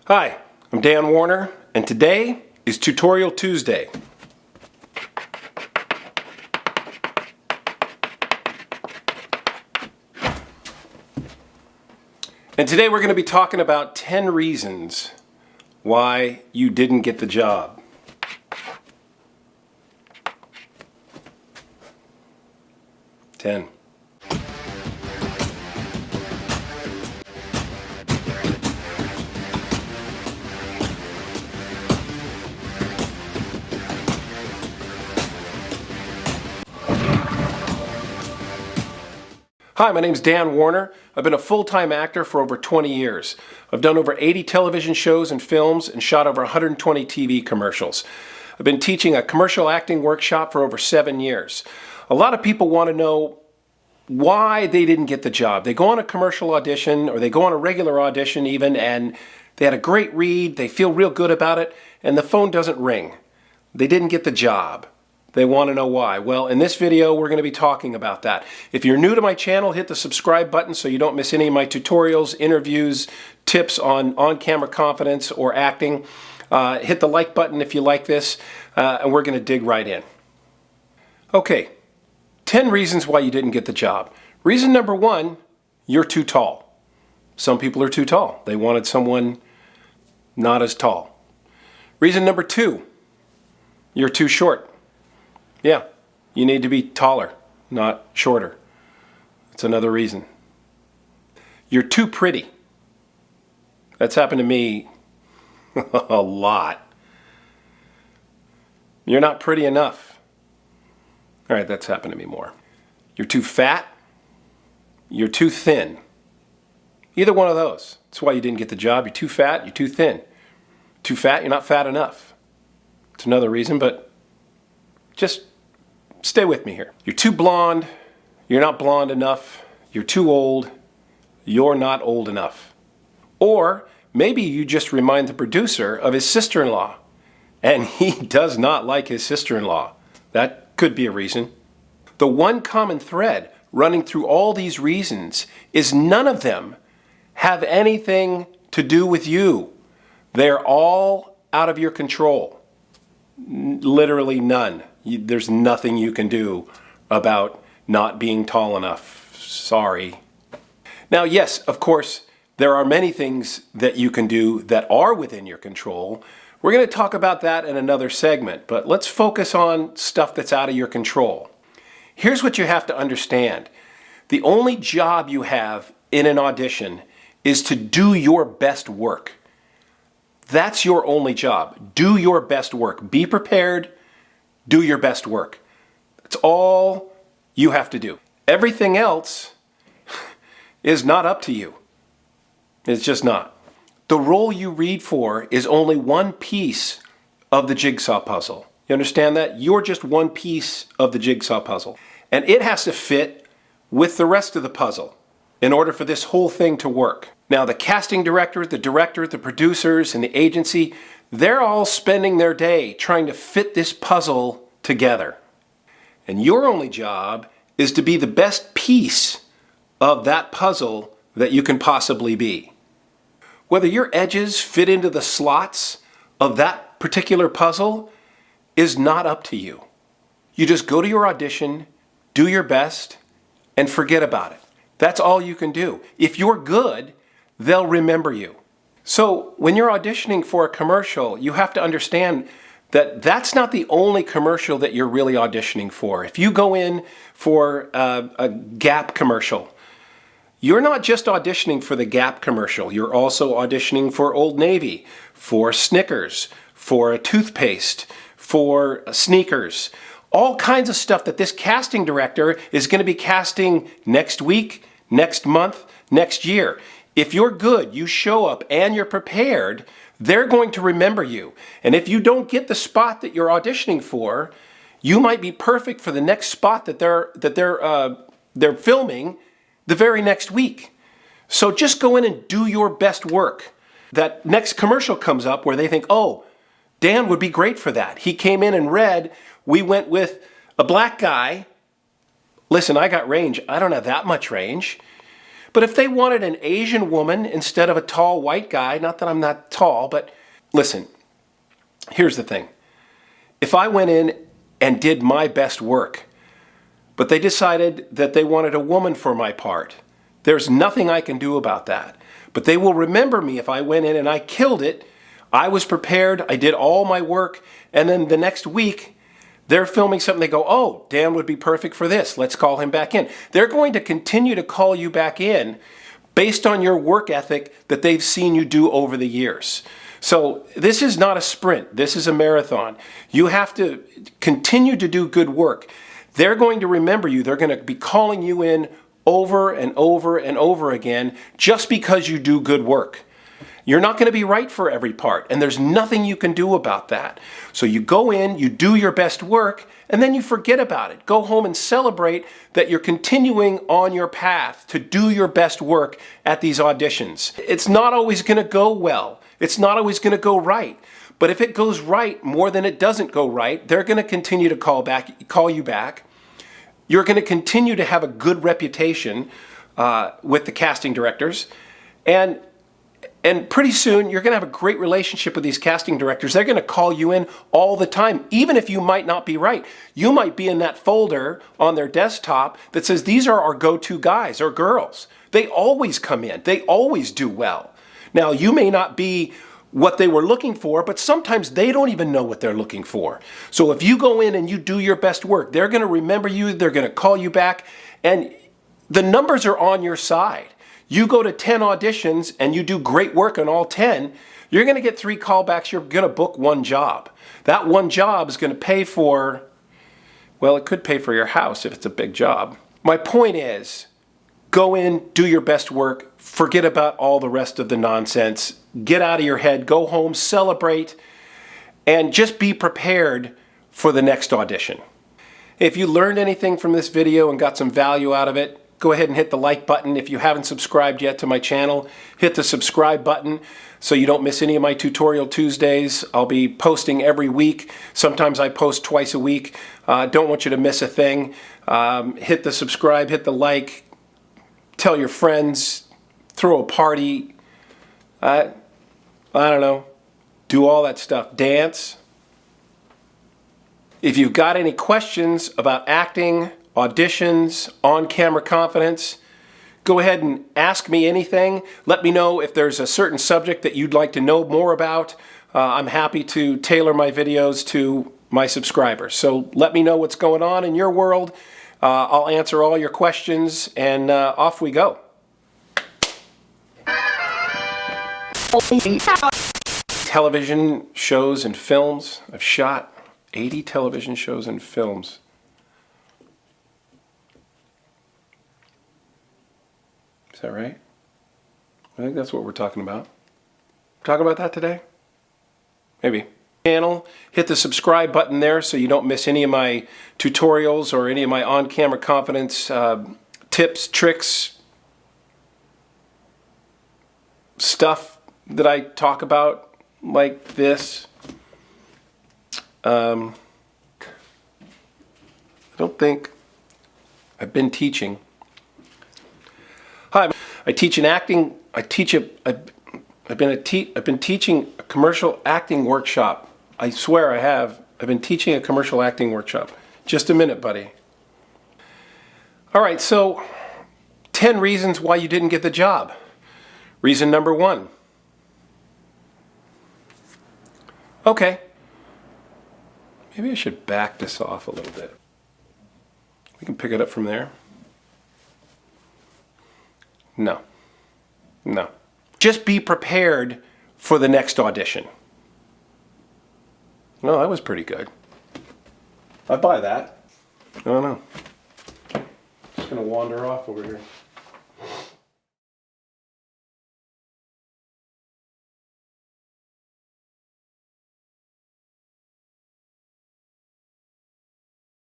Hi, I'm Dan Warner, and today is Tutorial Tuesday. And today we're going to be talking about 10 reasons why you didn't get the job. Ten. Hi, my name's Dan Warner. I've been a full-time actor for over 20 years. I've done over 80 television shows and films and shot over 120 TV commercials. I've been teaching a commercial acting workshop for over 7 years. A lot of people want to know why they didn't get the job. They go on a commercial audition, or they go on a regular audition even, and they had a great read, they feel real good about it, and the phone doesn't ring. They didn't get the job. They want to know why. Well, in this video, we're going to be talking about that. If you're new to my channel, hit the subscribe button so you don't miss any of my tutorials, interviews, tips on-camera confidence or acting. Hit the like button if you like this, and we're going to dig right in. Okay, 10 reasons why you didn't get the job. Reason number one, you're too tall. Some people are too tall. They wanted someone not as tall. Reason number two, you're too short. Yeah, you need to be taller, not shorter. That's another reason. You're too pretty. That's happened to me a lot. You're not pretty enough. All right, that's happened to me more. You're too fat. You're too thin. Either one of those. That's why you didn't get the job. You're too fat, you're too thin. Too fat, you're not fat enough. It's another reason, but just stay with me here. You're too blonde, you're not blonde enough, you're too old, you're not old enough. Or maybe you just remind the producer of his sister-in-law, and he does not like his sister-in-law. That could be a reason. The one common thread running through all these reasons is none of them have anything to do with you. They're all out of your control. Literally none. There's nothing you can do about not being tall enough. Sorry. Now, yes, of course, there are many things that you can do that are within your control. We're going to talk about that in another segment, but let's focus on stuff that's out of your control. Here's what you have to understand. The only job you have in an audition is to do your best work. That's your only job. Do your best work. Be prepared. Do your best work. That's all you have to do. Everything else is not up to you. It's just not. The role you read for is only one piece of the jigsaw puzzle. You understand that? You're just one piece of the jigsaw puzzle. And it has to fit with the rest of the puzzle in order for this whole thing to work. Now, the casting director, the producers, and the agency, they're all spending their day trying to fit this puzzle together. And your only job is to be the best piece of that puzzle that you can possibly be. Whether your edges fit into the slots of that particular puzzle is not up to you. You just go to your audition, do your best, and forget about it. That's all you can do. If you're good, they'll remember you. So when you're auditioning for a commercial, you have to understand that that's not the only commercial that you're really auditioning for. If you go in for a Gap commercial, you're not just auditioning for the Gap commercial. You're also auditioning for Old Navy, for Snickers, for a toothpaste, for sneakers. All kinds of stuff that this casting director is going to be casting next week, next month, next year. If you're good, you show up, and you're prepared, they're going to remember you. And if you don't get the spot that you're auditioning for, you might be perfect for the next spot that they're filming the very next week. So just go in and do your best work. That next commercial comes up where they think, oh, Dan would be great for that. He came in and read, we went with a black guy. Listen, I got range. I don't have that much range. But if they wanted an Asian woman instead of a tall white guy, not that I'm not tall, but listen, here's the thing. If I went in and did my best work, but they decided that they wanted a woman for my part, there's nothing I can do about that. But they will remember me if I went in and I killed it. I was prepared, I did all my work, and then the next week, they're filming something, they go, oh, Dan would be perfect for this, let's call him back in. They're going to continue to call you back in based on your work ethic that they've seen you do over the years. So this is not a sprint, this is a marathon. You have to continue to do good work. They're going to remember you, they're going to be calling you in over and over and over again just because you do good work. You're not going to be right for every part, and there's nothing you can do about that. So you go in, you do your best work, and then you forget about it. Go home and celebrate that you're continuing on your path to do your best work at these auditions. It's not always going to go well. It's not always going to go right. But if it goes right more than it doesn't go right, they're going to continue to call you back. You're going to continue to have a good reputation with the casting directors, and pretty soon you're going to have a great relationship with these casting directors. They're going to call you in all the time, even if you might not be right. You might be in that folder on their desktop that says these are our go-to guys or girls. They always come in. They always do well. Now, you may not be what they were looking for, but sometimes they don't even know what they're looking for. So if you go in and you do your best work, they're going to remember you, they're going to call you back, and the numbers are on your side. You go to 10 auditions and you do great work on all 10, you're going to get 3 callbacks, you're going to book 1 job. That 1 job is going to pay for, well, it could pay for your house if it's a big job. My point is, go in, do your best work, forget about all the rest of the nonsense, get out of your head, go home, celebrate, and just be prepared for the next audition. If you learned anything from this video and got some value out of it, go ahead and hit the like button. If you haven't subscribed yet to my channel, hit the subscribe button so you don't miss any of my Tutorial Tuesdays. I'll be posting every week. Sometimes I post twice a week. Don't want you to miss a thing. Hit the subscribe, hit the like, tell your friends, throw a party. I don't know. Do all that stuff. Dance. If you've got any questions about acting, auditions, on-camera confidence, go ahead and ask me anything. Let me know if there's a certain subject that you'd like to know more about. I'm happy to tailor my videos to my subscribers. So let me know what's going on in your world. I'll answer all your questions, and off we go. Television shows and films. I've shot 80 television shows and films. Is that right? I think that's what we're talking about. Talking about that today? Maybe. Channel, hit the subscribe button there so you don't miss any of my tutorials or any of my on-camera confidence tips, tricks, stuff that I talk about like this. I don't think I've been teaching. Hi, I teach an acting. I've been teaching a commercial acting workshop. I swear I have. I've been teaching a commercial acting workshop. Just a minute, buddy. All right, so 10 reasons why you didn't get the job. Reason number 1. Okay. Maybe I should back this off a little bit. We can pick it up from there. No. No. Just be prepared for the next audition. Well, that was pretty good. I'd buy that. I don't know. Just gonna wander off over here.